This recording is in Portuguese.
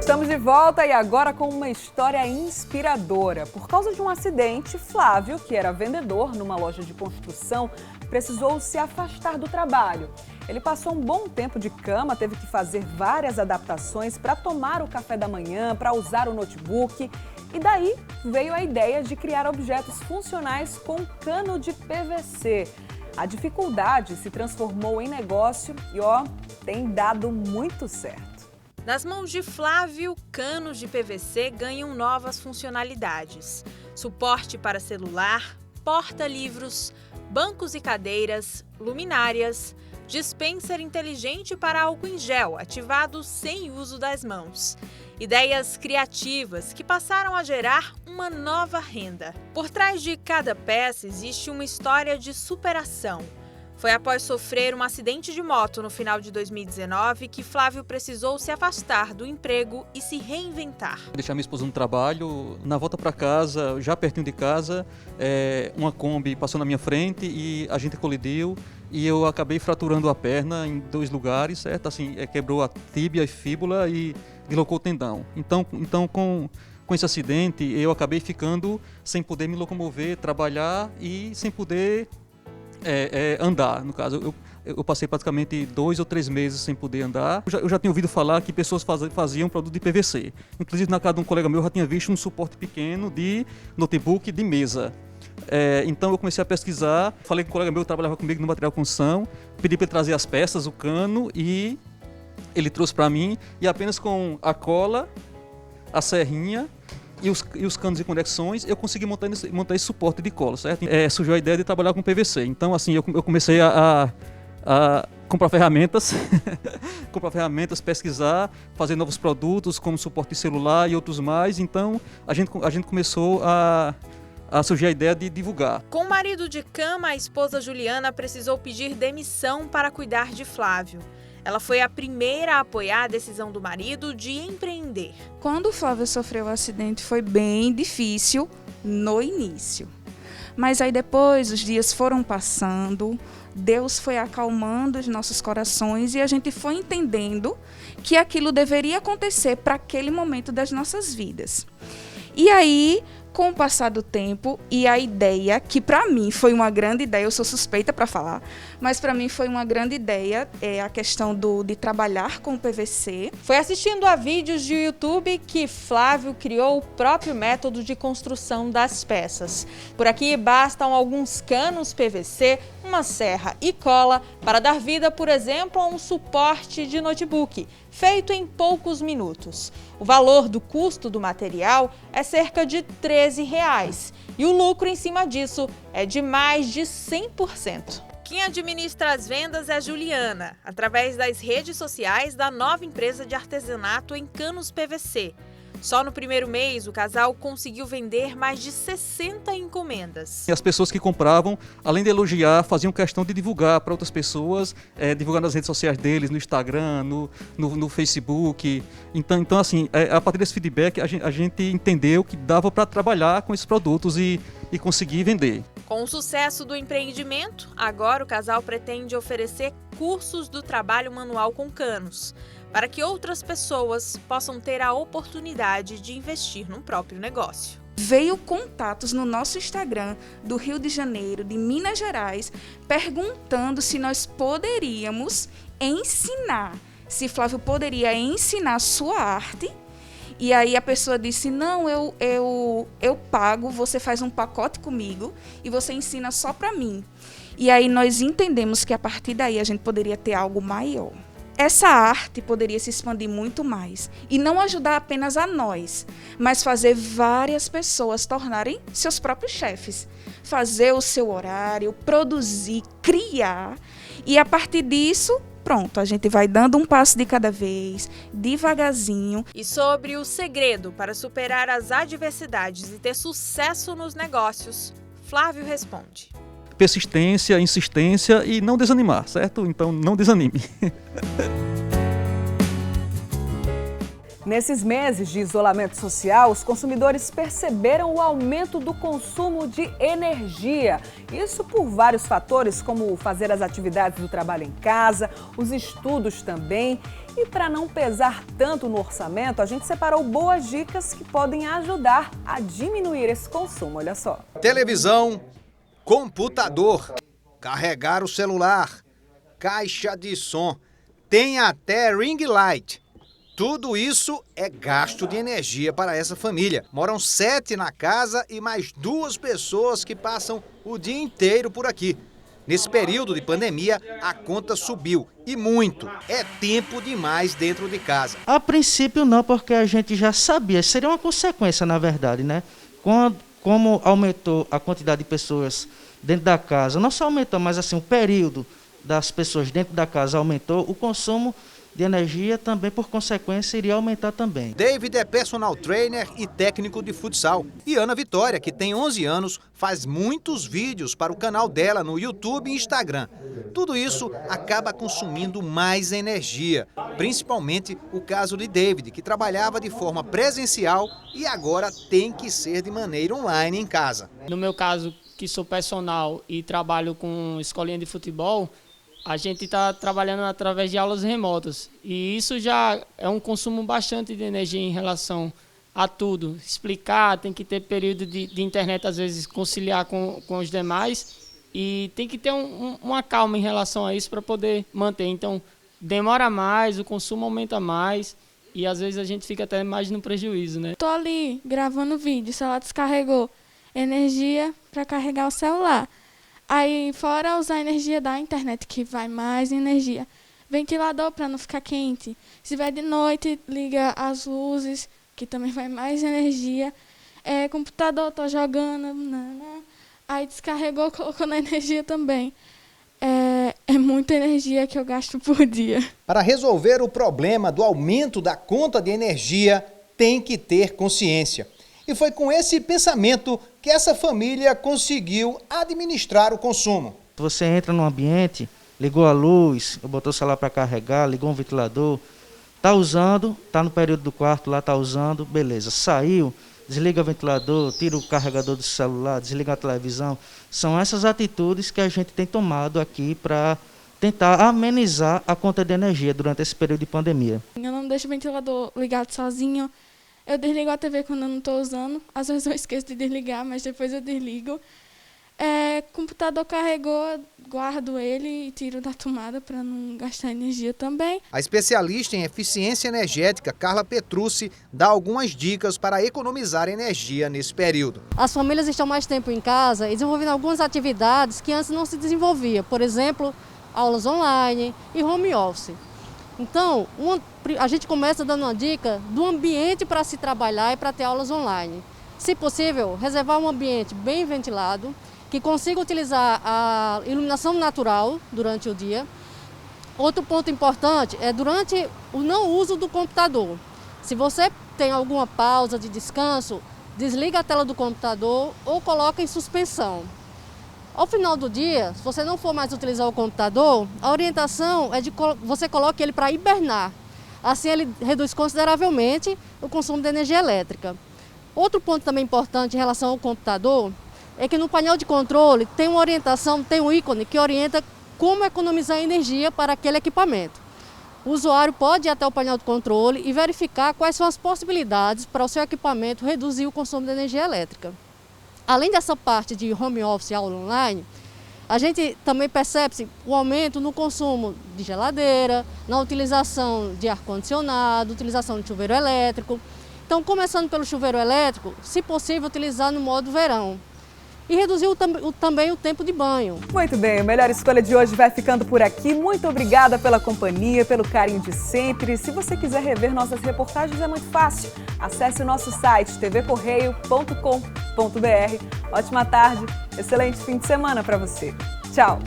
Estamos de volta e agora com uma história inspiradora. Por causa de um acidente, Flávio, que era vendedor numa loja de construção, precisou se afastar do trabalho. Ele passou um bom tempo de cama, teve que fazer várias adaptações para tomar o café da manhã, para usar o notebook. E daí veio a ideia de criar objetos funcionais com cano de PVC. A dificuldade se transformou em negócio e, tem dado muito certo. Nas mãos de Flávio, canos de PVC ganham novas funcionalidades. Suporte para celular, porta-livros, bancos e cadeiras, luminárias, dispenser inteligente para álcool em gel, ativado sem uso das mãos. Ideias criativas que passaram a gerar uma nova renda. Por trás de cada peça existe uma história de superação. Foi após sofrer um acidente de moto no final de 2019 que Flávio precisou se afastar do emprego e se reinventar. Deixar minha esposa no trabalho, na volta para casa, já pertinho de casa, uma Kombi passou na minha frente e a gente colidiu e eu acabei fraturando a perna em 2 lugares, certo? Assim, quebrou a tíbia e fíbula e deslocou o tendão. Então com esse acidente eu acabei ficando sem poder me locomover, trabalhar e sem poder andar. No caso, eu passei praticamente 2 ou 3 meses sem poder andar. Eu já tinha ouvido falar que pessoas faziam produto de PVC. Inclusive, na casa de um colega meu, eu já tinha visto um suporte pequeno de notebook de mesa. Então, eu comecei a pesquisar. Falei com um colega meu que trabalhava comigo no material de construção. Pedi para ele trazer as peças, o cano, e ele trouxe para mim. E apenas com a cola, a serrinha e os canos e conexões, eu consegui montar esse suporte de cola, certo? Surgiu a ideia de trabalhar com PVC. Então, assim, eu comecei a comprar ferramentas, pesquisar, fazer novos produtos, como suporte de celular e outros mais. Então, a gente começou a surgir a ideia de divulgar. Com o marido de cama, a esposa Juliana precisou pedir demissão para cuidar de Flávio. Ela foi a primeira a apoiar a decisão do marido de empreender. Quando o Flávio sofreu o acidente foi bem difícil no início. Mas aí depois os dias foram passando, Deus foi acalmando os nossos corações e a gente foi entendendo que aquilo deveria acontecer para aquele momento das nossas vidas. E aí, com o passar do tempo e a ideia, que para mim foi uma grande ideia, eu sou suspeita para falar, mas para mim foi uma grande ideia, a questão de trabalhar com o PVC. Foi assistindo a vídeos de YouTube que Flávio criou o próprio método de construção das peças. Por aqui bastam alguns canos PVC, uma serra e cola para dar vida, por exemplo, a um suporte de notebook, feito em poucos minutos. O valor do custo do material é cerca de R$13 e o lucro em cima disso é de mais de 100%. Quem administra as vendas é Juliana, através das redes sociais da nova empresa de artesanato em canos PVC. Só no primeiro mês, o casal conseguiu vender mais de 60 encomendas. E as pessoas que compravam, além de elogiar, faziam questão de divulgar para outras pessoas, divulgar nas redes sociais deles, no Instagram, no Facebook. Então assim, a partir desse feedback, a gente entendeu que dava para trabalhar com esses produtos e conseguir vender. Com o sucesso do empreendimento, agora o casal pretende oferecer cursos do trabalho manual com canos, para que outras pessoas possam ter a oportunidade de investir no próprio negócio. Veio contatos no nosso Instagram do Rio de Janeiro, de Minas Gerais, perguntando se nós poderíamos ensinar, se Flávio poderia ensinar sua arte. E aí a pessoa disse, não, eu pago, você faz um pacote comigo e você ensina só para mim. E aí nós entendemos que a partir daí a gente poderia ter algo maior. Essa arte poderia se expandir muito mais e não ajudar apenas a nós, mas fazer várias pessoas tornarem seus próprios chefes, fazer o seu horário, produzir, criar e a partir disso, pronto, a gente vai dando um passo de cada vez, devagarzinho. E sobre o segredo para superar as adversidades e ter sucesso nos negócios, Flávio responde. Persistência, insistência e não desanimar, certo? Então não desanime. Nesses meses de isolamento social, os consumidores perceberam o aumento do consumo de energia. Isso por vários fatores, como fazer as atividades do trabalho em casa, os estudos também. E para não pesar tanto no orçamento, a gente separou boas dicas que podem ajudar a diminuir esse consumo. Olha só. Televisão, computador, carregar o celular, caixa de som, tem até ring light. Tudo isso é gasto de energia para essa família. Moram 7 na casa e mais 2 pessoas que passam o dia inteiro por aqui. Nesse período de pandemia, a conta subiu, e muito. É tempo demais dentro de casa. A princípio não, porque a gente já sabia. Seria uma consequência, na verdade, né? Como aumentou a quantidade de pessoas dentro da casa, não só aumentou, mas assim, o período das pessoas dentro da casa aumentou, o consumo de energia também, por consequência, iria aumentar também. David é personal trainer e técnico de futsal. E Ana Vitória, que tem 11 anos, faz muitos vídeos para o canal dela no YouTube e Instagram. Tudo isso acaba consumindo mais energia, principalmente o caso de David, que trabalhava de forma presencial e agora tem que ser de maneira online em casa. No meu caso, que sou personal e trabalho com escolinha de futebol, a gente está trabalhando através de aulas remotas e isso já é um consumo bastante de energia em relação a tudo. Explicar, tem que ter período de internet, às vezes conciliar com os demais e tem que ter uma calma em relação a isso para poder manter. Então demora mais, o consumo aumenta mais e às vezes a gente fica até mais no prejuízo, né? Tô ali gravando vídeo, o celular descarregou, energia para carregar o celular. Aí, fora usar a energia da internet, que vai mais energia. Ventilador para não ficar quente. Se tiver de noite, liga as luzes, que também vai mais energia. Computador, tô jogando. Aí descarregou, colocou na energia também. É muita energia que eu gasto por dia. Para resolver o problema do aumento da conta de energia, tem que ter consciência. E foi com esse pensamento que essa família conseguiu administrar o consumo. Você entra num ambiente, ligou a luz, botou o celular para carregar, ligou um ventilador, está usando, está no período do quarto lá, está usando, beleza. Saiu, desliga o ventilador, tira o carregador do celular, desliga a televisão. São essas atitudes que a gente tem tomado aqui para tentar amenizar a conta de energia durante esse período de pandemia. Eu não deixo o ventilador ligado sozinho. Eu desligo a TV quando eu não estou usando. Às vezes eu esqueço de desligar, mas depois eu desligo. Computador carregou, guardo ele e tiro da tomada para não gastar energia também. A especialista em eficiência energética, Carla Petrucci, dá algumas dicas para economizar energia nesse período. As famílias estão mais tempo em casa e desenvolvendo algumas atividades que antes não se desenvolvia. Por exemplo, aulas online e home office. Então, a gente começa dando uma dica do ambiente para se trabalhar e para ter aulas online. Se possível, reservar um ambiente bem ventilado, que consiga utilizar a iluminação natural durante o dia. Outro ponto importante é durante o não uso do computador. Se você tem alguma pausa de descanso, desliga a tela do computador ou coloca em suspensão. Ao final do dia, se você não for mais utilizar o computador, a orientação é de que você coloque ele para hibernar. Assim ele reduz consideravelmente o consumo de energia elétrica. Outro ponto também importante em relação ao computador é que no painel de controle tem uma orientação, tem um ícone que orienta como economizar energia para aquele equipamento. O usuário pode ir até o painel de controle e verificar quais são as possibilidades para o seu equipamento reduzir o consumo de energia elétrica. Além dessa parte de home office e aula online, a gente também percebe o aumento no consumo de geladeira, na utilização de ar-condicionado, utilização de chuveiro elétrico. Então, começando pelo chuveiro elétrico, se possível, utilizar no modo verão. E reduzir também o tempo de banho. Muito bem, o Melhor Escolha de hoje vai ficando por aqui. Muito obrigada pela companhia, pelo carinho de sempre. Se você quiser rever nossas reportagens, é muito fácil. Acesse o nosso site tvcorreio.com.br. Ótima tarde, excelente fim de semana para você. Tchau!